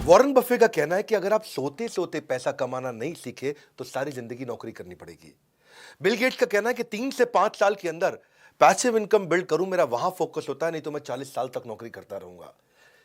Warren Buffett का कहना है कि अगर आप सोते सोते पैसा कमाना नहीं सीखे तो सारी जिंदगी नौकरी करनी पड़ेगी। बिल गेट्स का कहना है कि 3 से 5 साल के अंदर पैसिव इनकम बिल्ड करूं, मेरा वहां फोकस होता है, नहीं तो मैं 40 साल तक नौकरी करता रहूंगा।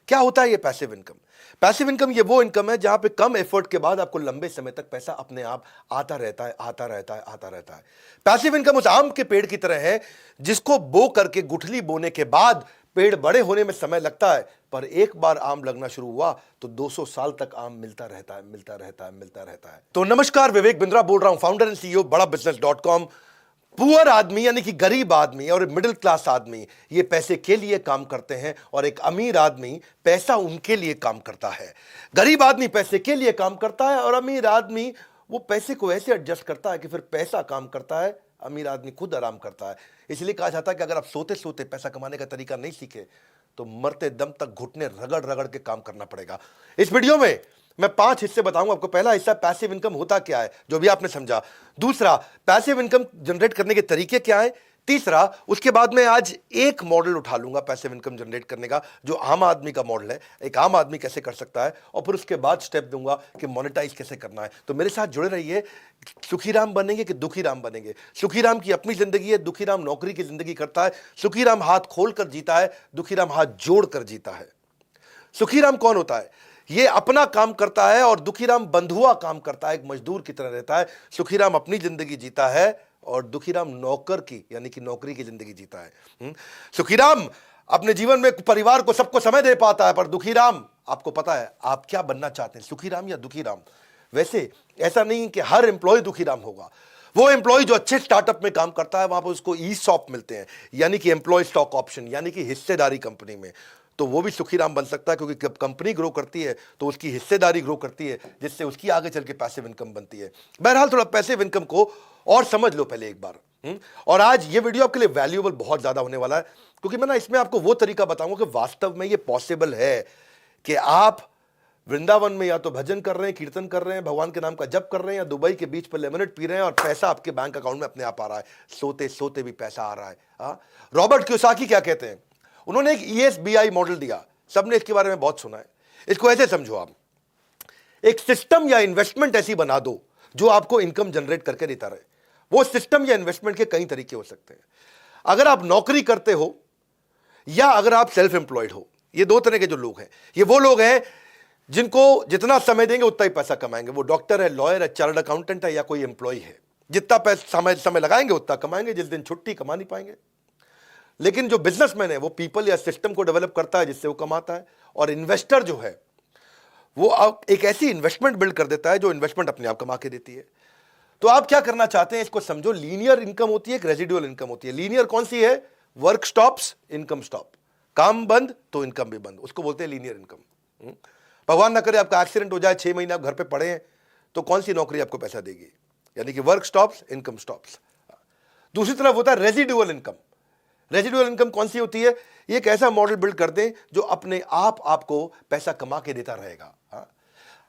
क्या होता है ये पैसिव इनकम? पैसिव इनकम ये वो इनकम है जहां पे कम एफर्ट के बाद आपको लंबे समय तक पैसा अपने आप आता रहता है, आता रहता है, आता रहता है। पैसिव इनकम उस आम के पेड़ की तरह है जिसको बो करके गुठली बोने के बाद पेड़ बड़े होने में समय लगता है, पर एक बार आम लगना शुरू हुआ तो 200 साल तक आम मिलता रहता है, मिलता रहता है, मिलता रहता है। तो नमस्कार, विवेक बिंद्रा बोल रहा हूं, फाउंडर एंड सीईओ बड़ा बिजनेस.com। पुअर आदमी यानी कि गरीब आदमी और मिडिल क्लास आदमी ये पैसे के लिए काम करते हैं और एक अमीर आदमी पैसा उनके लिए काम करता है। गरीब आदमी पैसे के लिए काम करता है और अमीर आदमी वो पैसे को ऐसे एडजस्ट करता है कि फिर पैसा काम करता है, अमीर आदमी खुद आराम करता है। इसलिए कहा जाता है कि अगर आप सोते सोते पैसा कमाने का तरीका नहीं सीखे तो मरते दम तक घुटने रगड़ रगड़ के काम करना पड़ेगा। इस वीडियो में मैं 5 हिस्से बताऊंगा आपको। पहला हिस्सा पैसिव इनकम होता क्या है, जो भी आपने समझा। दूसरा, पैसिव इनकम जनरेट करने के तरीके क्या है। तीसरा, उसके बाद में आज एक मॉडल उठा लूंगा पैसिव इनकम जनरेट करने का, जो आम आदमी का मॉडल है, एक आम आदमी कैसे कर सकता है, और फिर उसके बाद स्टेप दूंगा कि मोनेटाइज कैसे करना है। तो मेरे साथ जुड़े रहिए। सुखीराम बनेंगे कि दुखीराम बनेंगे? सुखीराम की अपनी जिंदगी है, दुखीराम नौकरी की जिंदगी करता है। सुखीराम हाथ खोल कर जीता है, दुखीराम हाथ जोड़ कर जीता है। सुखीराम कौन होता है? ये अपना काम करता है और दुखीराम बंधुआ काम करता है, एक मजदूर की तरह रहता है। सुखीराम अपनी जिंदगी जीता है और दुखीराम नौकर की यानी कि नौकरी की जिंदगी जीता है। सुखीराम अपने जीवन में परिवार को, सबको समय दे पाता है, पर दुखीराम, आपको पता है आप क्या बनना चाहते हैं, सुखीराम या दुखीराम? वैसे ऐसा नहीं कि हर एम्प्लॉय दुखीराम होगा। वो एम्प्लॉय जो अच्छे स्टार्टअप में काम करता है वहां पर उसको ईसॉप मिलते हैं, यानी कि एम्प्लॉय स्टॉक ऑप्शन, यानी कि हिस्सेदारी कंपनी में, तो वो भी सुखीराम बन सकता है, क्योंकि जब कंपनी ग्रो करती है तो उसकी हिस्सेदारी ग्रो करती है, जिससे उसकी आगे चल के पैसिव इनकम बनती है। बहरहाल थोड़ा पैसिव इनकम को और समझ लो पहले एक बार। और आज ये वीडियो आपके लिए वैल्यूएबल बहुत ज्यादा होने वाला है, क्योंकि मैं ना इसमें आपको वो तरीका बताऊंगा कि वास्तव में ये पॉसिबल है कि आप वृंदावन में या तो भजन कर रहे हैं, कीर्तन कर रहे हैं, भगवान के नाम का जप कर रहे हैं, या दुबई के बीच पर लेमनेड पी रहे हैं और पैसा आपके बैंक अकाउंट में अपने आप आ रहा है, सोते सोते भी पैसा आ रहा है। रॉबर्ट कियोसाकी क्या कहते हैं? उन्होंने एक ESBI मॉडल दिया, सबने इसके बारे में बहुत सुना है। इसको ऐसे समझो, आप एक सिस्टम या इन्वेस्टमेंट ऐसी बना दो जो आपको इनकम जनरेट करके देता रहे। वो सिस्टम या इन्वेस्टमेंट के कई तरीके हो सकते हैं। अगर आप नौकरी करते हो या अगर आप सेल्फ एम्प्लॉयड हो, ये दो तरह के जो लोग हैं, ये वो लोग हैं जिनको जितना समय देंगे उतना ही पैसा कमाएंगे। वो डॉक्टर है, लॉयर है, चार्टर्ड अकाउंटेंट है, या कोई एम्प्लॉय है, जितना पैसा समय लगाएंगे उतना कमाएंगे। जिस दिन छुट्टी कमा नहीं पाएंगे। लेकिन जो बिजनेसमैन है वो पीपल या सिस्टम को डेवलप करता है जिससे वो कमाता है। और इन्वेस्टर जो है वो एक ऐसी इन्वेस्टमेंट बिल्ड कर देता है जो इन्वेस्टमेंट अपने आप कमा के देती है। तो आप क्या करना चाहते हैं इसको समझो। लीनियर इनकम होती है, एक रेजिडुअल इनकम होती है। लीनियर कौन सी है? Work stops, income stop. काम बंद तो इनकम भी बंद, उसको बोलते हैं लीनियर इनकम। भगवान ना करे आपका एक्सीडेंट हो जाए, 6 महीने आप घर पे पड़े हैं, तो कौन सी नौकरी आपको पैसा देगी? यानी कि वर्क स्टॉप्स, इनकम स्टॉप्स। दूसरी तरफ होता है रेजिडुअल इनकम। रेजिडुअल इनकम कौन सी होती है? ये एक ऐसा मॉडल बिल्ड कर दें जो अपने आप आपको पैसा कमा के देता रहेगा।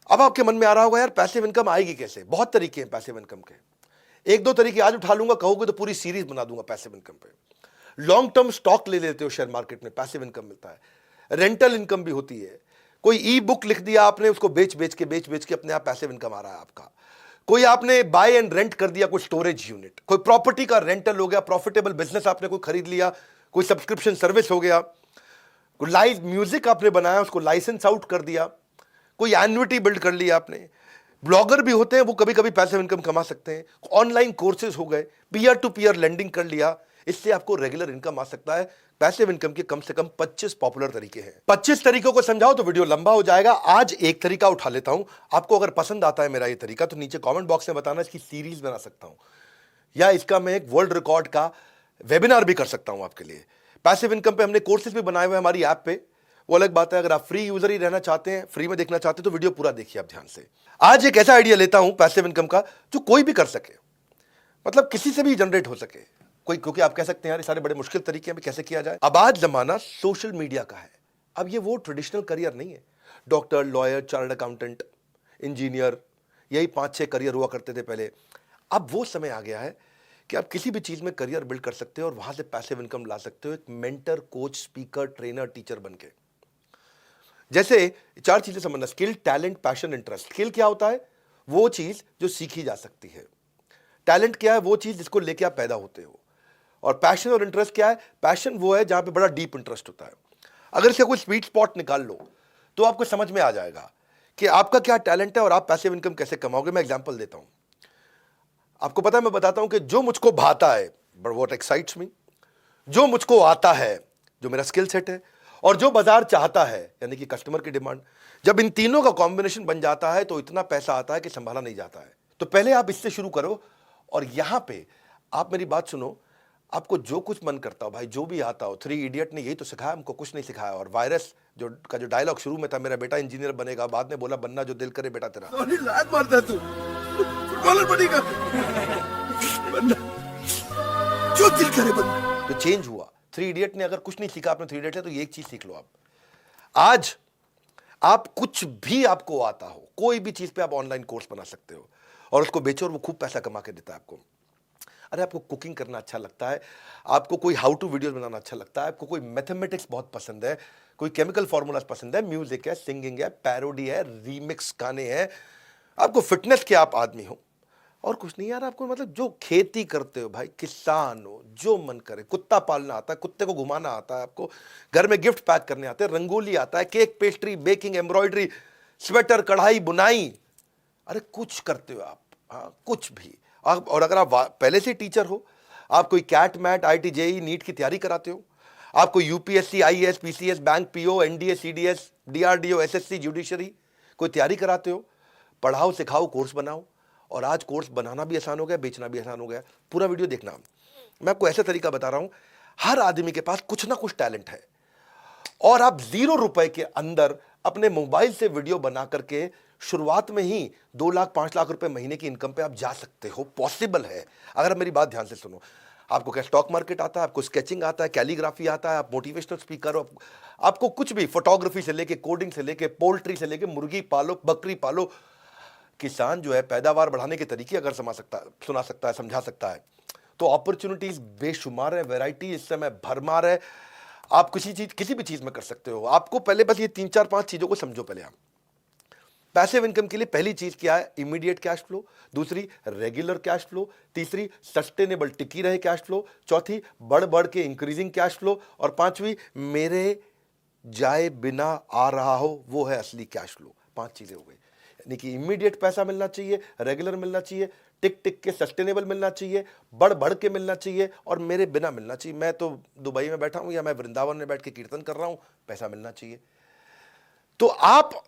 अब आपके मन में आ रहा होगा, यार पैसिव इनकम आएगी कैसे? बहुत तरीके हैं पैसिव इनकम के। एक दो तरीके आज उठा लूंगा, कहोगे तो पूरी सीरीज बना दूंगा पैसिव इनकम पे। लॉन्ग टर्म स्टॉक ले लेते हो शेयर मार्केट में, पैसिव इनकम मिलता है। रेंटल इनकम भी होती है। कोई ई बुक लिख दिया आपने, उसको बेच बेच के अपने आप पैसिव इनकम आ रहा है आपका। कोई आपने बाय एंड रेंट कर दिया, कोई स्टोरेज यूनिट, कोई प्रॉपर्टी का रेंटल हो गया, प्रॉफिटेबल बिजनेस आपने कोई खरीद लिया, कोई सब्सक्रिप्शन सर्विस हो गया, कोई लाइव म्यूजिक आपने बनाया उसको लाइसेंस आउट कर दिया, कोई एन्युटी बिल्ड कर लिया आपने। ब्लॉगर भी होते हैं, वो कभी कभी पैसिव इनकम कमा सकते हैं। ऑनलाइन कोर्सेज हो गए, पीयर टू पीयर लेंडिंग कर लिया, इससे आपको रेगुलर इनकम आ सकता है। पैसिव इनकम के कम से कम 25 पॉपुलर तरीके हैं। 25 तरीकों को समझाओ तो वीडियो लंबा हो जाएगा। आज एक तरीका उठा लेता हूं। आपको अगर पसंद आता है मेरा ये तरीका तो नीचे कमेंट बॉक्स में बताना, इसकी सीरीज बना सकता हूं या इसका मैं एक वर्ल्ड रिकॉर्ड का वेबिनार भी कर सकता हूं आपके लिए। पैसिव इनकम पे हमने कोर्सेज भी बनाए हुए हैं हमारी ऐप पे, वो अलग बात है। अगर आप फ्री यूजर ही रहना चाहते हैं, फ्री में देखना चाहते हैं, तो वीडियो पूरा देखिए आप ध्यान से। आज एक ऐसा आइडिया लेता हूं पैसिव इनकम का जो कोई भी कर सके, मतलब किसी से भी जनरेट हो सके कोई, क्योंकि आप कह सकते हैं यार ये सारे बड़े मुश्किल तरीके हैं, कैसे किया जाए। अब आज जमाना सोशल मीडिया का है। अब ये वो ट्रेडिशनल करियर नहीं है, doctor, lawyer, chartered accountant, engineer, यही 5-6 करियर हुआ करते थे पहले। अब वो समय आ गया है कि आप किसी भी चीज में करियर बिल्ड कर सकते हो और वहां से पैसिव इनकम ला सकते हो, एक mentor, coach, speaker, trainer, teacher बनके। जैसे 4 चीजें समझना, skill, talent, passion, interest. Skill क्या होता है? वो चीज जो सीखी जा सकती है। टैलेंट क्या है? वो चीज जिसको लेके आप पैदा होते हो। और पैशन और इंटरेस्ट क्या है? पैशन वो है जहां पे बड़ा डीप इंटरेस्ट होता है। अगर इसका कोई स्वीट स्पॉट निकाल लो तो आपको समझ में आ जाएगा कि आपका क्या टैलेंट है और आप पैसिव इनकम कैसे कमाओगे। मैं एग्जांपल देता हूं, आपको पता है, मैं बताता हूं कि जो मुझको भाता है, बट व्हाट एक्साइट्स मी, जो मुझको आता है, जो मेरा स्किल सेट है, और जो बाजार चाहता है, यानी कि कस्टमर की डिमांड, जब इन तीनों का कॉम्बिनेशन बन जाता है तो इतना पैसा आता है कि संभाला नहीं जाता है। तो पहले आप इससे शुरू करो। और यहां पे आप मेरी बात सुनो, आपको जो कुछ मन करता हो भाई, जो भी आता हो, 3 इडियट ने यही तो सिखाया हमको, कुछ नहीं सिखाया। और वायरस जो डायलॉग शुरू में था, मेरा बेटा इंजीनियर बनेगा, बाद में बोला बनना जो दिल करे बेटा तेरा। लात मारता तू, फुटबॉलर बनेगा, बनना जो दिल करे बनना। तो चेंज हुआ। 3 इडियट ने अगर कुछ नहीं सीखा आपने 3 इडियट से, तो ये एक चीज सीख लो आप। आज आप कुछ भी आपको आता हो, कोई भी चीज पे आप ऑनलाइन कोर्स बना सकते हो और उसको बेचो और वो खूब पैसा कमा के देता है आपको। अरे आपको कुकिंग करना अच्छा लगता है, आपको कोई हाउ टू वीडियो बनाना अच्छा लगता है, आपको कोई मैथमेटिक्स बहुत पसंद है, कोई केमिकल फॉर्मूलाज पसंद है, म्यूजिक है, सिंगिंग है, पैरोडी है, रीमिक्स गाने हैं, आपको फिटनेस के आप आदमी हो और कुछ नहीं यार, आपको मतलब जो खेती करते हो भाई, किसान हो, जो मन करे, कुत्ता पालना आता है, कुत्ते को घुमाना आता है, आपको घर में गिफ्ट पैक करने आते हैं, रंगोली आता है, cake, pastry, baking, embroidery, sweater, कढ़ाई, बुनाई, अरे कुछ करते हो आप, हाँ कुछ भी। और अगर आप पहले से टीचर हो, आप कोई CAT MAT, IIT JEE, NEET की तैयारी कराते हो, आपको UPSC, IAS, PCS, bank PO, NDA, CDS, DRDO, SSC, judiciary कोई तैयारी कराते हो, पढ़ाओ, सिखाओ, कोर्स बनाओ। और आज कोर्स बनाना भी आसान हो गया, बेचना भी आसान हो गया। पूरा वीडियो देखना, मैं आपको ऐसा तरीका बता रहा हूं, हर आदमी के पास कुछ ना कुछ टैलेंट है और आप 0 रुपए के अंदर अपने मोबाइल से वीडियो बना करके शुरुआत में ही 2 लाख 5 लाख रुपए महीने की इनकम पे आप जा सकते हो। पॉसिबल है, अगर मेरी बात ध्यान से सुनो। आपको क्या स्टॉक मार्केट आता है, आपको स्केचिंग आता है, कैलीग्राफी आता है, आप मोटिवेशनल स्पीकर हो, आपको कुछ भी, फोटोग्राफी से लेके, कोडिंग से लेके, पोल्ट्री से लेके, मुर्गी पालो, बकरी पालो। किसान जो है पैदावार बढ़ाने के तरीके अगर सुना सकता है, समझा सकता है, तो अपॉर्चुनिटीज बेशुमार है, वैरायटी इस समय भरमार है। आप किसी भी चीज में कर सकते हो। आपको पहले बस ये 3-4-5 चीजों को समझो। पहले आप पैसिव इनकम के लिए पहली चीज क्या है? Immediate cash flow. दूसरी, रेगुलर कैश फ्लो। तीसरी, सस्टेनेबल टिकी रहे कैश फ्लो। चौथी, बढ़ बढ़ के इंक्रीजिंग कैश फ्लो। और पांचवी, मेरे जाए बिना आ रहा हो, वो है असली कैश फ्लो। 5 चीजें हो गई, यानी कि इमीडिएट पैसा मिलना चाहिए, रेगुलर मिलना चाहिए, टिक टिक के सस्टेनेबल मिलना चाहिए, बढ़ बढ़ के मिलना चाहिए, और मेरे बिना मिलना चाहिए। मैं तो दुबई में बैठा हूं या मैं वृंदावन में बैठ के कीर्तन कर रहा हूं, पैसा मिलना चाहिए। तो आप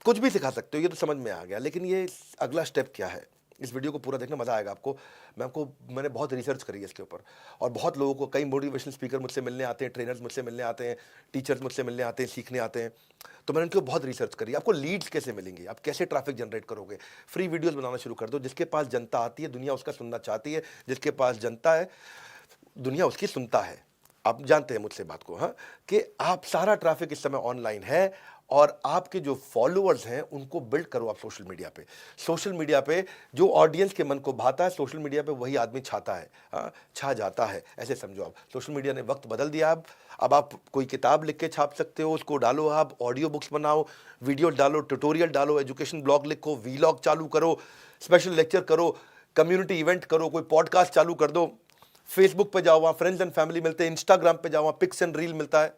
कुछ भी सिखा सकते हो, ये तो समझ में आ गया। लेकिन ये अगला स्टेप क्या है, इस वीडियो को पूरा देखना, मजा आएगा आपको। मैंने बहुत रिसर्च करी है इसके ऊपर, और बहुत लोगों को, कई मोटिवेशनल स्पीकर मुझसे मिलने आते हैं, ट्रेनर्स मुझसे मिलने आते हैं, टीचर्स मुझसे मिलने आते हैं, सीखने आते हैं। तो मैंने उनके बहुत रिसर्च करी। आपको लीड्स कैसे मिलेंगे, आप कैसे ट्रैफिक जनरेट करोगे? फ्री वीडियोस बनाना शुरू कर दो। जिसके पास जनता आती है, दुनिया उसका सुनना चाहती है। जिसके पास जनता है, दुनिया उसकी सुनता है। आप जानते हैं मुझसे बात को, हाँ, कि आप सारा ट्रैफिक इस समय ऑनलाइन है, और आपके जो फॉलोअर्स हैं उनको बिल्ड करो आप सोशल मीडिया पे। सोशल मीडिया पे जो ऑडियंस के मन को भाता है, सोशल मीडिया पे वही आदमी छाता है, हाँ, छा जाता है, ऐसे समझो आप। सोशल मीडिया ने वक्त बदल दिया। अब आप कोई किताब लिख के छाप सकते हो, उसको डालो, आप ऑडियो बुक्स बनाओ, वीडियो डालो, ट्यूटोरियल डालो, एजुकेशन ब्लॉग लिखो, वीलॉग चालू करो, स्पेशल लेक्चर करो, कम्युनिटी इवेंट करो, कोई पॉडकास्ट चालू कर दो, फेसबुक पे जाओ, वहाँ फ्रेंड्स एंड फैमिली मिलते हैं, इंस्टाग्राम पे जाओ, वहाँ पिक्स एंड रील मिलता है,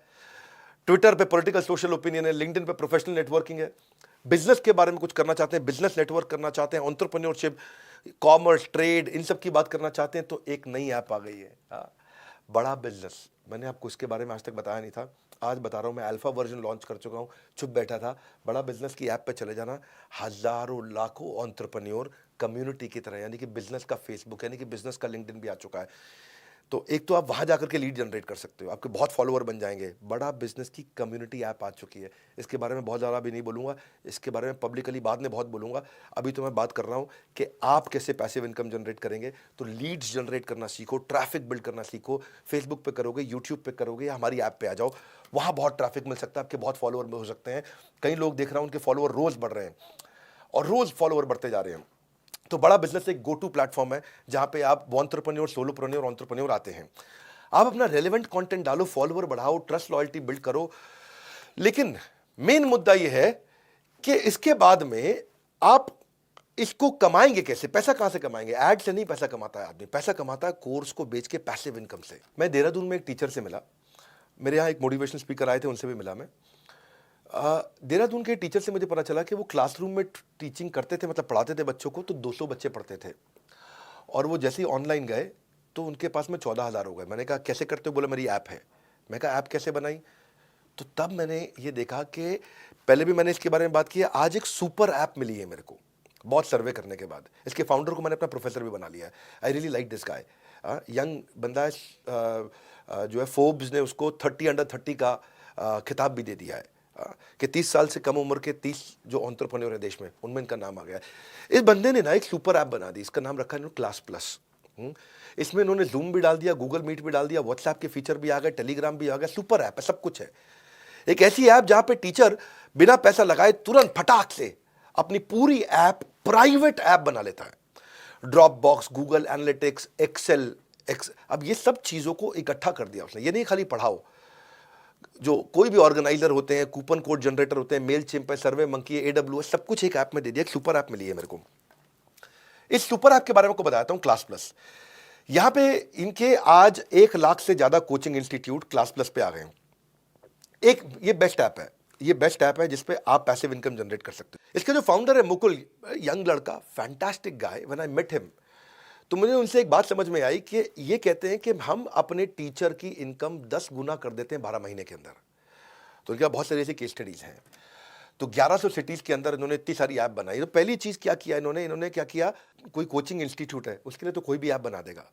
ट्विटर पे पॉलिटिकल सोशल ओपिनियन है, लिंक्डइन पे प्रोफेशनल नेटवर्किंग है। बिजनेस के बारे में कुछ करना चाहते हैं, बिजनेस नेटवर्क करना चाहते हैं, एंटरप्रेन्योरशिप, कॉमर्स, ट्रेड, इन सब की बात करना चाहते हैं, तो एक नई ऐप आ गई है, बड़ा बिजनेस। मैंने आपको इसके बारे में आज तक बताया नहीं था, आज बता रहा हूँ। मैं अल्फा वर्जन लॉन्च कर चुका हूँ, चुप बैठा था। बड़ा बिजनेस की ऐप पे चले जाना, हजारों लाखों एंटरप्रेन्योर कम्युनिटी की तरह, यानी कि बिजनेस का फेसबुक, यानी कि बिजनेस का लिंक्डइन भी आ चुका है। तो एक तो आप वहां जाकर के लीड जनरेट कर सकते हो, आपके बहुत फॉलोअर बन जाएंगे। बड़ा बिजनेस की कम्युनिटी ऐप आ चुकी है। इसके बारे में बहुत ज़्यादा भी नहीं बोलूँगा, इसके बारे में पब्लिकली बाद में बहुत बोलूँगा। अभी तो मैं बात कर रहा हूँ कि आप कैसे पैसिव इनकम जनरेट करेंगे। तो लीड्स जनरेट करना सीखो, ट्रैफिक बिल्ड करना सीखो। फेसबुक पे करोगे, यूट्यूब पे करोगे, या हमारी ऐप पे आ जाओ, वहाँ बहुत ट्रैफिक मिल सकता है, आपके बहुत फॉलोअर हो सकते हैं। कई लोग देख रहा हूँ उनके फॉलोअर रोज़ बढ़ रहे हैं, और रोज़ फॉलोअर बढ़ते जा रहे हैं। तो बड़ा बिजनेस एक गो टू प्लेटफॉर्म है जहाँ पे आप एंटरप्रेन्योर, सोलोप्रेन्योर, एंटरप्रेन्योर आते हैं। आप अपना रेलेवेंट कंटेंट डालो, फॉलोअर बढ़ाओ, ट्रस्ट लॉयल्टी बिल्ड करो। लेकिन मेन मुद्दा यह है कि इसके बाद में आप इसको कमाएंगे कैसे, पैसा कहां से कमाएंगे? ऐड से नहीं पैसा कमाता है आदमी, पैसा कमाता है कोर्स को बेच के पैसिव इनकम से। मैं देहरादून में एक टीचर से मिला, मेरे यहाँ एक मोटिवेशनल स्पीकर आए थे, उनसे भी मिला मैं। देहरादून के टीचर से मुझे पता चला कि वो क्लासरूम में टीचिंग करते थे, मतलब पढ़ाते थे बच्चों को, तो 200 बच्चे पढ़ते थे, और वो जैसे ही ऑनलाइन गए तो उनके पास में 14,000 हो गए। मैंने कहा कैसे करते हो? बोला मेरी ऐप है। मैं कहा ऐप कैसे बनाई? तो तब मैंने ये देखा कि पहले भी मैंने इसके बारे में बात की है, आज एक सुपर ऐप मिली है मेरे को, बहुत सर्वे करने के बाद। इसके फाउंडर को मैंने अपना प्रोफेसर भी बना लिया है। I really like this guy, young बंदा है, जो है फोर्ब्स ने उसको 30 अंडर 30 का खिताब भी दे दिया है, कि 30 साल से कम उम्र के 30 जो एंटरप्रेन्योर है देश में, उनमें इनका नाम आ गया है। इस बंदे ने ना एक सुपर ऐप बना दी, इसका नाम रखा है क्लास प्लस। इसमें इन्होंने जूम भी डाल दिया, गूगल मीट भी डाल दिया, व्हाट्सएप के फीचर भी आ गए, टेलीग्राम भी आ गया, सुपर ऐप है, सब कुछ है। एक ऐसी ऐप जहां पे टीचर बिना पैसा लगाए तुरंत फटाक से अपनी पूरी ऐप प्राइवेट ऐप बना लेता है। Dropbox, Google Analytics, Excel, अब ये सब चीजों को इकट्ठा कर दिया उसने। ये नहीं खाली पढ़ाओ, जो कोई भी ऑर्गेनाइजर होते हैं, कूपन कोड जनरेटर होते हैं, मेल चिम्प है, सर्वे मंकी है, AWS, सब कुछ एक ऐप में दे दिया। एक सुपर ऐप मिली है मेरे को। इस सुपर ऐप के बारे में आपको बताता हूं, क्लास प्लस। यहां पे इनके आज 1 लाख से ज्यादा कोचिंग इंस्टीट्यूट क्लास प्लस पे आ गए हैं। एक ये बेस्ट ऐप है, ये बेस्ट ऐप है जिसपे आप पैसिव इनकम जनरेट कर सकते हो। इसके जो फाउंडर है मुकुल, यंग लड़का, fantastic guy. When I met him तो मुझे उनसे एक बात समझ में आई कि ये कहते हैं कि हम अपने टीचर की इनकम 10 गुना कर देते हैं 12 महीने के अंदर। तो इनका बहुत सारी ऐसी केस स्टडीज हैं। तो 1100 सिटीज के अंदर इन्होंने इतनी सारी ऐप बनाई। तो पहली चीज क्या किया इन्होंने क्या किया, कोई कोचिंग इंस्टीट्यूट है उसके लिए तो कोई भी ऐप बना देगा,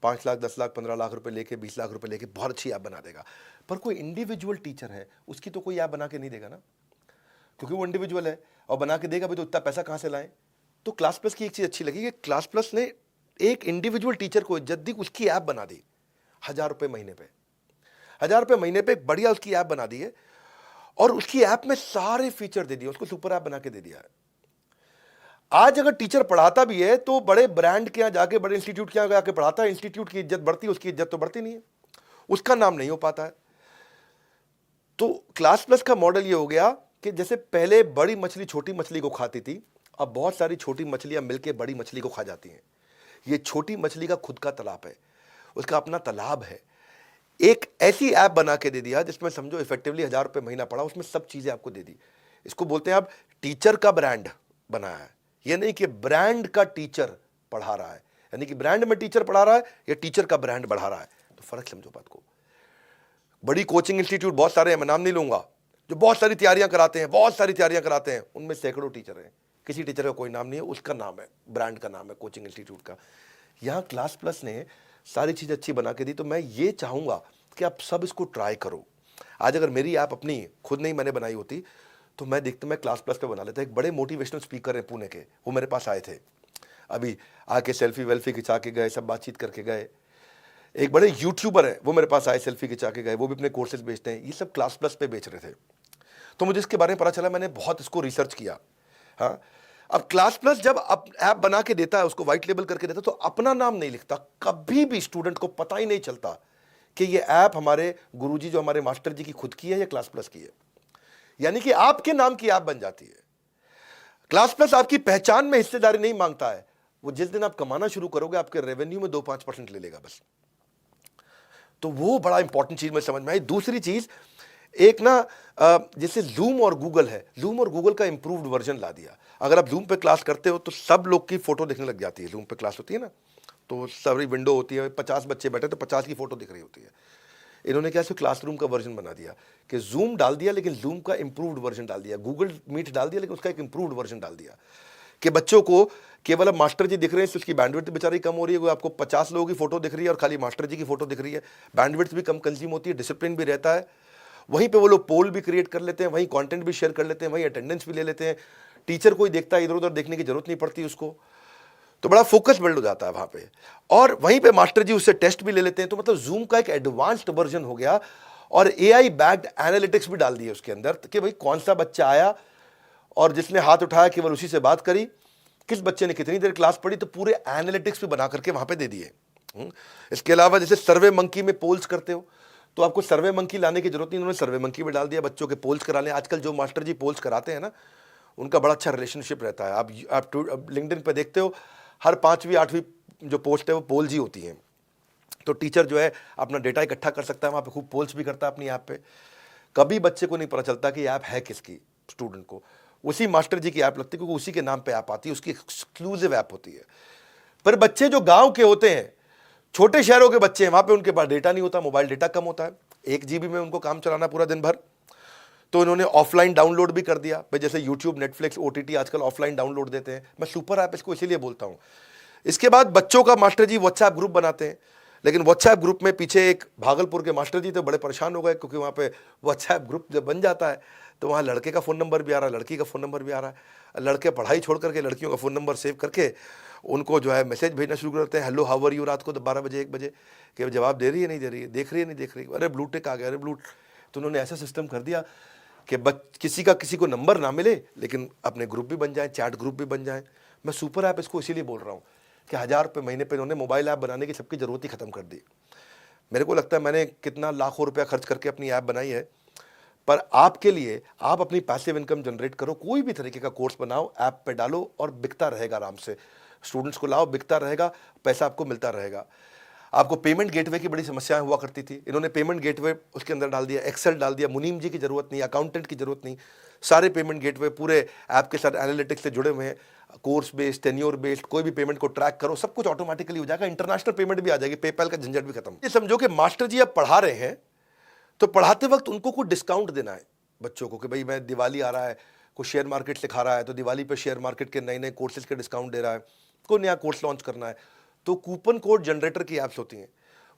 5 लाख, 10 लाख, 15 लाख रुपए लेके, 20 लाख रुपए लेके बहुत अच्छी ऐप बना देगा। पर कोई इंडिविजुअल टीचर है, उसकी तो कोई ऐप बना के नहीं देगा ना, क्योंकि वो इंडिविजुअल है, और बना के देगा भी तो इतना पैसा कहां से लाए। तो क्लास प्लस की एक चीज अच्छी लगी कि क्लास प्लस ने एक इंडिविजुअल टीचर को इज्जत दी, उसकी ऐप बना दी 1,000 रुपए महीने पे, 1,000 रुपए महीने पे एक बढ़िया उसकी ऐप बना दी है, और उसकी ऐप में सारे फीचर दे दिए, उसको सुपर ऐप बना के दे दिया है। आज अगर टीचर पढ़ाता भी है तो बड़े ब्रांड के यहां जाके, बड़े इंस्टीट्यूट के यहां जाके पढ़ाता है, इंस्टीट्यूट की इज्जत बढ़ती है, उसकी इज्जत तो बढ़ती नहीं है, उसका नाम नहीं हो पाता है। तो क्लास प्लस का मॉडल ये हो गया कि जैसे पहले बड़ी मछली छोटी मछली को खाती थी, अब बहुत सारी छोटी मछलियां मिलकर बड़ी मछली को खा जाती हैं। ये छोटी मछली का खुद का तालाब है, उसका अपना तालाब है। एक ऐसी ऐप बना के दे दिया जिसमें समझो इफेक्टिवली 1,000 रुपए महीना पड़ा, उसमें सब चीजें आपको दे दी। इसको बोलते हैं आप टीचर का ब्रांड बनाया है। ये नहीं कि ब्रांड का टीचर पढ़ा रहा है, यानी कि ब्रांड में टीचर पढ़ा रहा है या टीचर का ब्रांड बढ़ा रहा है, तो फर्क समझो बात को। बड़ी कोचिंग इंस्टीट्यूट बहुत सारे हैं, मैं नाम नहीं लूंगा, जो बहुत सारी तैयारियां कराते हैं, बहुत सारी तैयारियां कराते हैं, उनमें सैकड़ों टीचर हैं, किसी टीचर का कोई नाम नहीं है, उसका नाम है, ब्रांड का नाम है कोचिंग इंस्टीट्यूट का। यहां क्लास प्लस ने सारी चीज अच्छी बना के दी। तो मैं ये चाहूंगा कि आप सब इसको ट्राई करो। आज अगर मेरी ऐप अपनी खुद नहीं मैंने बनाई होती तो मैं क्लास प्लस पे बना लेता। एक बड़े मोटिवेशनल स्पीकर है पुणे के, वो मेरे पास आए थे, अभी आके सेल्फी वेल्फी खिंचा के गए, सब बातचीत करके गए। एक बड़े यूट्यूबर है, वो मेरे पास आए, सेल्फी खिंचा के गए, वो भी अपने कोर्सेज बेचते हैं, ये सब क्लास प्लस पे बेच रहे थे। तो मुझे इसके बारे में पता चला, मैंने बहुत इसको रिसर्च किया। हाँ, अब क्लास प्लस जब ऐप बना के देता है, उसको व्हाइट लेबल करके देता है, तो अपना नाम नहीं लिखता, कभी भी स्टूडेंट को पता ही नहीं चलता कि ये ऐप हमारे गुरुजी जो हमारे मास्टर जी की खुद की है या क्लास प्लस की है। यानी कि आपके नाम की ऐप बन जाती है। क्लास प्लस आपकी पहचान में हिस्सेदारी नहीं मांगता है, वो जिस दिन आप कमाना शुरू करोगे आपके रेवेन्यू में 2-5% ले लेगा बस। तो वो बड़ा इंपॉर्टेंट चीज में समझ में आई। दूसरी चीज, एक ना जैसे जूम और गूगल है, जूम और गूगल का इंप्रूव्ड वर्जन ला दिया। अगर आप जूम पे क्लास करते हो तो सब लोग की फोटो दिखने लग जाती है। जूम पे क्लास होती है ना, तो सारी विंडो होती है, 50 बच्चे बैठे तो 50 की फोटो दिख रही होती है। इन्होंने क्या क्लासरूम का वर्जन बना दिया कि जूम डाल दिया, लेकिन जूम का इंप्रूव्ड वर्जन डाल दिया। गूगल मीट डाल दिया, लेकिन उसका एक इंप्रूव्ड वर्जन डाल दिया कि बच्चों को केवल अब मास्टर जी दिख रहे हैं, उसकी बैंडविड्थ बेचारी कम हो रही है। आपको 50 लोगों की फोटो दिख रही है और खाली मास्टर जी की फोटो दिख रही है, बैंडविड्थ भी कम कंज्यूम होती है, डिसिप्लिन भी रहता है। वहीं पे वो लोग पोल भी क्रिएट कर लेते हैं, वहीं कंटेंट भी शेयर कर लेते हैं, वहीं अटेंडेंस भी ले लेते हैं। टीचर कोई देखता है, इधर उधर देखने की जरूरत नहीं पड़ती उसको, तो बड़ा फोकस बिल्ड हो जाता है वहां पे। और वहीं पे मास्टर जी उससे टेस्ट भी ले लेते हैं। तो मतलब जूम का एक एडवांस्ड वर्जन हो गया, और एआई बैक्ड एनालिटिक्स भी डाल दिए उसके अंदर कि भाई कौन सा बच्चा आया और जिसने हाथ उठाया केवल उसी से बात करी, किस बच्चे ने कितनी देर क्लास पढ़ी, तो पूरे एनालिटिक्स भी बना करके वहां पे दे दिए। इसके अलावा जैसे सर्वे मंकी में पोल्स करते हो, तो आपको सर्वे मंकी लाने की जरूरत नहीं, उन्होंने सर्वे मंकी में डाल दिया, बच्चों के पोल्स करा लें। आजकल जो मास्टर जी पोल्स कराते हैं ना, उनका बड़ा अच्छा रिलेशनशिप रहता है। आप लिंक्डइन पे देखते हो, हर 5वीं 8वीं जो पोस्ट है वो पोल्स ही होती हैं। तो टीचर जो है अपना डेटा इकट्ठा कर सकता है, वहाँ पे खूब पोल्स भी करता है अपनी ऐप पे। कभी बच्चे को नहीं पता चलता कि ऐप है किसकी, स्टूडेंट को उसी मास्टर जी की ऐप लगती है, क्योंकि उसी के नाम पे ऐप आती है, उसकी एक्सक्लूसिव ऐप होती है। पर बच्चे जो गांव के होते हैं, छोटे शहरों के बच्चे हैं, वहाँ पे उनके पास डेटा नहीं होता, मोबाइल डेटा कम होता है, 1 GB में उनको काम चलाना पूरा दिन भर। तो इन्होंने ऑफलाइन डाउनलोड भी कर दिया भाई, जैसे यूट्यूब, नेटफ्लिक्स, OTT आजकल ऑफलाइन डाउनलोड देते हैं। मैं सुपर ऐप इसको इसीलिए बोलता हूँ। इसके बाद बच्चों का मास्टर जी व्हाट्सएप ग्रुप बनाते हैं, लेकिन व्हाट्सएप ग्रुप में पीछे एक भागलपुर के मास्टर जी तो बड़े परेशान हो गए, क्योंकि वहाँ पे व्हाट्सएप ग्रुप जब बन जाता है तो वहाँ लड़के का फ़ोन नंबर भी आ रहा है, लड़की का फ़ोन नंबर भी आ रहा है। लड़के पढ़ाई छोड़ करके लड़कियों का फ़ोन नंबर सेव करके उनको जो है मैसेज भेजना शुरू करते हैं, हेलो हाउ आर यू, रात को 12 बजे 1 बजे, कि जवाब दे रही है नहीं दे रही है, देख रही है नहीं देख रही है, अरे ब्लू टिक आ गया, अरे ब्लू। तो उन्होंने ऐसा सिस्टम कर दिया कि किसी का किसी को नंबर ना मिले, लेकिन अपने ग्रुप भी बन जाए, चैट ग्रुप भी बन जाए। मैं सुपर ऐप इसको इसीलिए बोल रहा हूँ कि 1000 रुपये महीने पे इन्होंने मोबाइल ऐप बनाने की सबकी ज़रूरत ही ख़त्म कर दी। मेरे को लगता है मैंने कितना लाखों रुपया खर्च करके अपनी ऐप बनाई है, पर आपके लिए आप अपनी पैसिव इनकम जनरेट करो, कोई भी तरीके का कोर्स बनाओ, ऐप पे डालो और बिकता रहेगा आराम से। स्टूडेंट्स को लाओ, बिकता रहेगा, पैसा आपको मिलता रहेगा। आपको पेमेंट गेटवे की बड़ी समस्याएं हुआ करती थी, इन्होंने पेमेंट गेटवे उसके अंदर डाल दिया, एक्सेल डाल दिया, मुनीम जी की जरूरत नहीं, अकाउंटेंट की जरूरत नहीं, सारे पेमेंट गेटवे पूरे ऐप के साथ एनालिटिक्स से जुड़े हुए हैं। कोर्स बेस्ड, टेन्योर बेस्ड, कोई भी पेमेंट को ट्रैक करो, सब कुछ ऑटोमेटिकली हो जाएगा। इंटरनेशनल पेमेंट भी आ जाएगी, पेपैल का झंझट भी खत्म। ये समझो कि मास्टर जी अब पढ़ा रहे हैं, तो पढ़ाते वक्त उनको कुछ डिस्काउंट देना है बच्चों को, कि भाई मैं दिवाली आ रहा है, कोई शेयर मार्केट सिखा रहा है तो दिवाली पे शेयर मार्केट के नए नए कोर्सेज के डिस्काउंट दे रहा है, कोई नया कोर्स लॉन्च करना है तो कूपन कोड जनरेटर की ऐप्स होती हैं,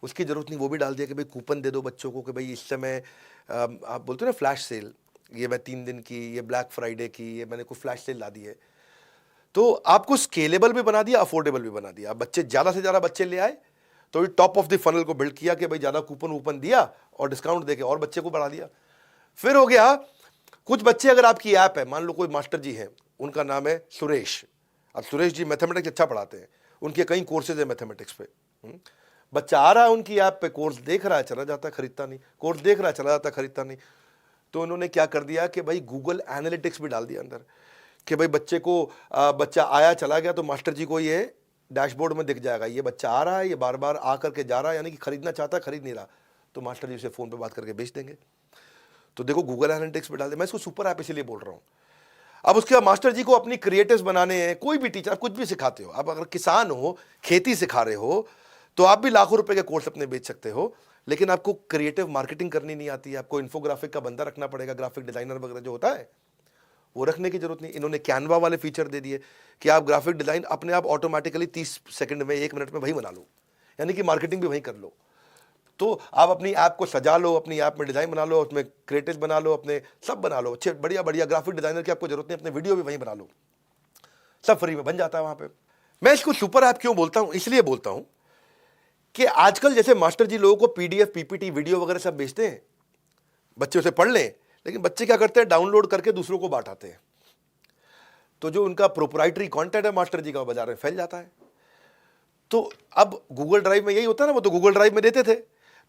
उसकी जरूरत नहीं, वो भी डाल दिया कि भाई कूपन दे दो बच्चों को कि भाई इस समय आप बोलते हो ना फ्लैश सेल, ये मैं 3 दिन की, ये ब्लैक फ्राइडे की, ये मैंने कोई फ्लैश सेल ला दी है। तो आपको स्केलेबल भी बना दिया, अफोर्डेबल भी बना दिया। बच्चे ज़्यादा से ज़्यादा बच्चे ले आए तो ये टॉप ऑफ द फनल को बिल्ड किया कि भाई ज़्यादा कूपन वूपन दिया और डिस्काउंट देके और बच्चे को बढ़ा दिया। फिर हो गया कुछ बच्चे, अगर आपकी ऐप है, मान लो कोई मास्टर जी हैं, उनका नाम है सुरेश। अब सुरेश जी मैथमेटिक्स अच्छा पढ़ाते हैं, उनके कई कोर्सेज है मैथमेटिक्स पे। बच्चा आ रहा है उनकी ऐप पे, कोर्स देख रहा है चला जाता है, खरीदता नहीं, कोर्स देख रहा है चला जाता है, खरीदता नहीं। तो उन्होंने क्या कर दिया कि भाई गूगल एनालिटिक्स भी डाल दिया अंदर, कि भाई बच्चे को बच्चा आया चला गया तो मास्टर जी को ये डैशबोर्ड में दिख जाएगा, ये बच्चा आ रहा है, ये बार बार आ करके जा रहा है, यानी कि खरीदना चाहता है, खरीद नहीं रहा, तो मास्टर जी उसे फ़ोन पे बात करके बेच देंगे। तो देखो गूगल एनालिटिक्स पे डाल दे। मैं इसको सुपर ऐप इसलिए बोल रहा हूँ। अब उसके बाद मास्टर जी को अपनी क्रिएटिव्स बनाने हैं, कोई भी टीचर, आप कुछ भी सिखाते हो, आप अगर किसान हो, खेती सिखा रहे हो, तो आप भी लाखों रुपए के कोर्स अपने बेच सकते हो, लेकिन आपको क्रिएटिव मार्केटिंग करनी नहीं आती है, आपको इन्फोग्राफिक का बंदा रखना पड़ेगा, ग्राफिक डिजाइनर वगैरह जो होता है वो रखने की जरूरत नहीं। इन्होंने कैनवा वाले फीचर दे दिए कि आप ग्राफिक डिजाइन अपने आप ऑटोमेटिकली 30 सेकंड में, 1 मिनट में वही बना लो, यानी कि मार्केटिंग भी वही कर लो। तो आप अपनी ऐप को सजा लो, अपनी ऐप में डिजाइन बना लो, उसमें क्रिएटिव बना लो, अपने सब बना लो, अच्छे बढ़िया बढ़िया ग्राफिक डिजाइनर की आपको जरूरत नहीं, अपने वीडियो भी वहीं बना लो, सब फ्री में बन जाता है वहां पे। मैं इसको सुपर ऐप क्यों बोलता हूं, इसलिए बोलता हूं कि आजकल जैसे मास्टर जी लोगों को PDF, PPT, वीडियो वगैरह सब भेजते हैं, बच्चे उसे पढ़ लें, लेकिन बच्चे क्या करते हैं, डाउनलोड करके दूसरों को बांटाते हैं। तो जो उनका प्रोप्राइटरी कंटेंट है मास्टर जी का, बाजार में फैल जाता है। तो अब गूगल ड्राइव में यही होता है ना, वो तो गूगल ड्राइव में देते थे,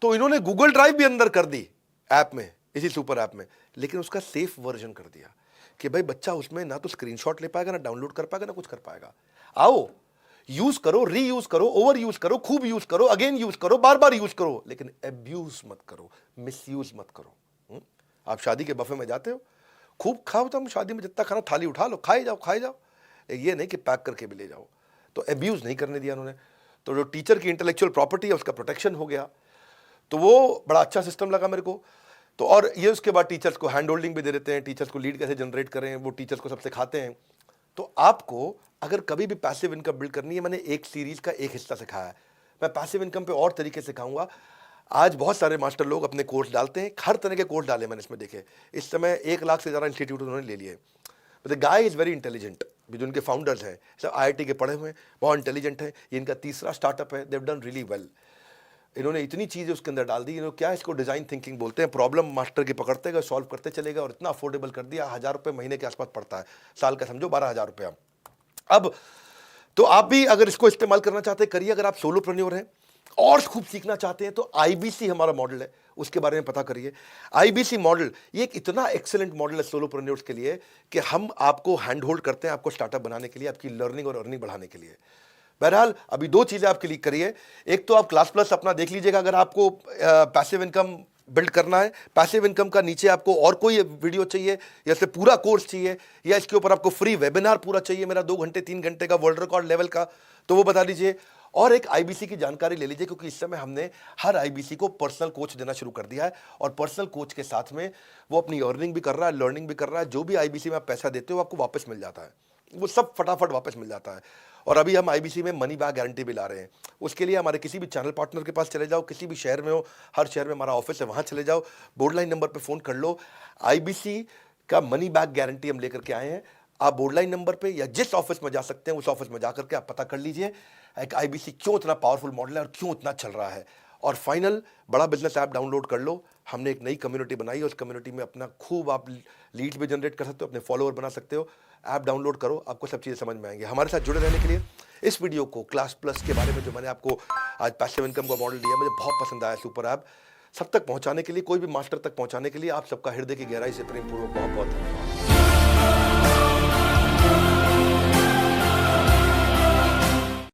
तो इन्होंने गूगल ड्राइव भी अंदर कर दी ऐप में, इसी सुपर ऐप में, लेकिन उसका सेफ वर्जन कर दिया कि भाई बच्चा उसमें ना तो स्क्रीनशॉट ले पाएगा, ना डाउनलोड कर पाएगा, ना कुछ कर पाएगा। आओ यूज करो, रीयूज करो, ओवर यूज करो, खूब यूज करो, अगेन यूज करो, बार बार यूज करो, लेकिन अब्यूज मत करो, मिसयूज मत करो। आप शादी के बफे में जाते हो, खूब खाओ, तुम शादी में जितना खाना थाली उठा लो, खाए जाओ खाए जाओ, ये नहीं कि पैक करके भी ले जाओ। तो अब्यूज नहीं करने दिया उन्होंने। तो जो टीचर की इंटेलेक्चुअल प्रॉपर्टी है उसका प्रोटेक्शन हो गया, तो वो बड़ा अच्छा सिस्टम लगा मेरे को। तो और ये उसके बाद टीचर्स को हैंड होल्डिंग भी दे देते हैं, टीचर्स को लीड कैसे जनरेट करें वो टीचर्स को सब सिखाते हैं। तो आपको अगर कभी भी पैसिव इनकम बिल्ड करनी है, मैंने एक सीरीज का एक हिस्सा सिखाया है, मैं पैसिव इनकम पे और तरीके सिखाऊंगा। आज बहुत सारे मास्टर लोग अपने कोर्स डालते हैं, हर तरह के कोर्स डाले मैंने इसमें देखे। इस समय 1 लाख से ज़्यादा इंस्टीट्यूट उन्होंने ले लिए। The guy is very intelligent, जो उनके फाउंडर्स हैं सब IIT के पढ़े हुए हैं, बहुत इंटेलिजेंट है। ये इनका तीसरा स्टार्टअप है, देव डन रियली वेल। इन्होंने इतनी चीज़ें उसके अंदर डाल दी, इन्होंने क्या इसको डिज़ाइन थिंकिंग बोलते हैं, प्रॉब्लम मास्टर की पकड़ते गए, सॉल्व करते चले गए और इतना अफोर्डेबल कर दिया। 1000 रुपये महीने के आसपास पड़ता है, साल का समझो 12,000 रुपया। अब तो आप भी अगर इसको इस्तेमाल करना चाहते हैं करिए। अगर आप सोलोप्रेन्योर हैं और खूब सीखना चाहते हैं तो आईबीसी हमारा मॉडल है, उसके बारे में पता करिए। आईबीसी मॉडल ये एक इतना एक्सेलेंट मॉडल है सोलोप्रेन्योर्स के लिए कि हम आपको हैंड होल्ड करते हैं आपको स्टार्टअप बनाने के लिए, आपकी लर्निंग और अर्निंग बढ़ाने के लिए। बहरहाल अभी दो चीजें आप क्लिक करिए। एक तो आप क्लास प्लस अपना देख लीजिएगा अगर आपको पैसिव इनकम बिल्ड करना है। पैसिव इनकम का नीचे आपको और कोई वीडियो चाहिए या इससे पूरा कोर्स चाहिए या इसके ऊपर आपको फ्री वेबिनार पूरा चाहिए मेरा 2 घंटे 3 घंटे का वर्ल्ड रिकॉर्ड लेवल का, तो वो बता दीजिए। और एक आईबीसी की जानकारी ले लीजिए क्योंकि इस समय हमने हर आईबीसी को पर्सनल कोच देना शुरू कर दिया है और पर्सनल कोच के साथ में वो अपनी अर्निंग भी कर रहा है, लर्निंग भी कर रहा है। जो भी आईबीसी में आप पैसा देते हो आपको वापस मिल जाता है, वो सब फटाफट वापस मिल जाता है। और अभी हम आईबीसी में मनी बैक गारंटी भी ला रहे हैं। उसके लिए हमारे किसी भी चैनल पार्टनर के पास चले जाओ, किसी भी शहर में हो, हर शहर में हमारा ऑफिस है, वहां चले जाओ, बोर्ड लाइन नंबर पे फोन कर लो। आईबीसी का मनी बैक गारंटी हम लेकर के आए हैं। आप बोर्ड लाइन नंबर पे या जिस ऑफिस में जा सकते हैं उस ऑफिस में जाकर के आप पता कर लीजिए एक आईबीसी क्यों इतना पावरफुल मॉडल है और क्यों इतना चल रहा है। और फाइनल बड़ा बिजनेस ऐप डाउनलोड कर लो। हमने एक नई कम्युनिटी बनाई है, उस कम्युनिटी में अपना खूब आप लीड्स भी जनरेट कर सकते हो, अपने फॉलोअर बना सकते हो। ऐप डाउनलोड करो, आपको सब चीज़ें समझ में आएंगी। हमारे साथ जुड़े रहने के लिए इस वीडियो को क्लास प्लस के बारे में जो मैंने आपको आज पैसिव इनकम का मॉडल दिया मुझे बहुत पसंद आया। सुपर ऐप सब तक पहुंचाने के लिए, कोई भी मास्टर तक पहुंचाने के लिए आप सबका हृदय की गहराई से प्रेमपूर्वक बहुत बहुत धन्यवाद।